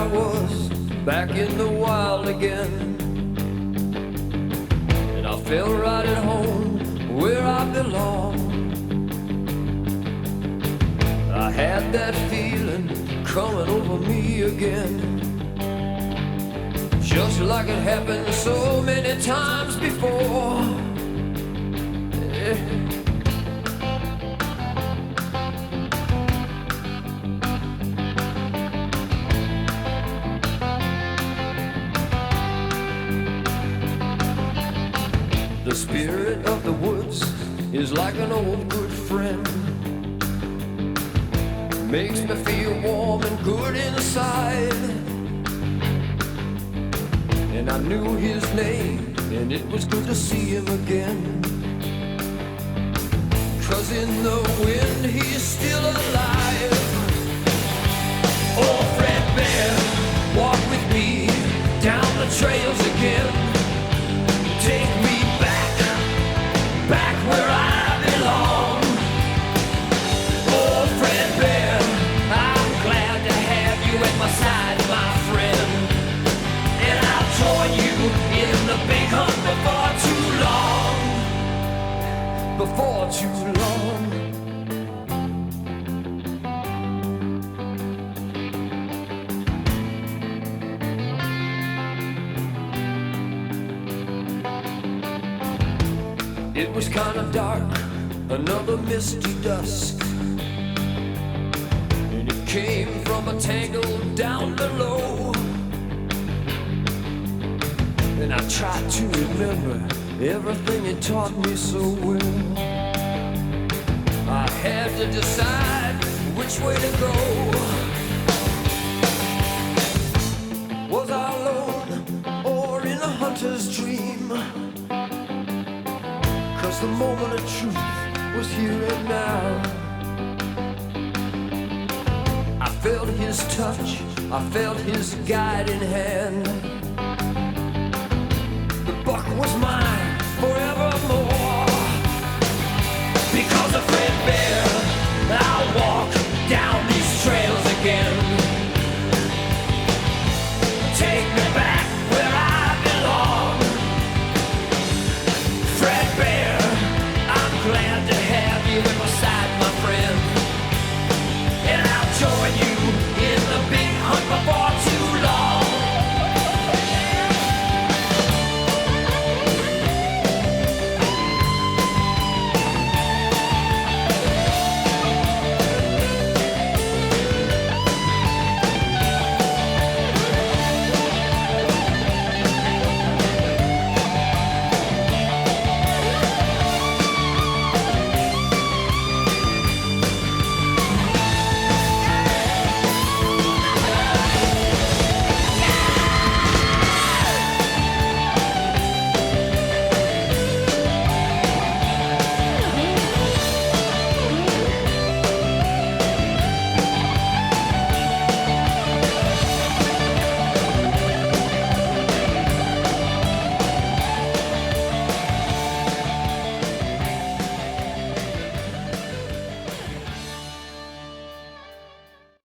was back in the wild again, and I felt right at home where I belong. I had that feeling coming over me again, just like it happened so many times before. The spirit of the woods is like an old good friend, makes me feel warm and good inside. And I knew his name, and it was good to see him again, 'cause in the wind he's still alive. Oh, Fred Bear, walk with me down the trails again. Take me back where I belong. Oh, Fred Bear, I'm glad to have you at my side, my friend. And I'll join you in the big hunt before too long. Before too long. It was kind of dark, another misty dusk, and it came from a tangle down below. And I tried to remember everything it taught me so well. I had to decide which way to go. Was I alone or in a hunter's dream? 'Cause the moment of truth was here and now. I felt his touch, I felt his guiding hand. The buck was mine.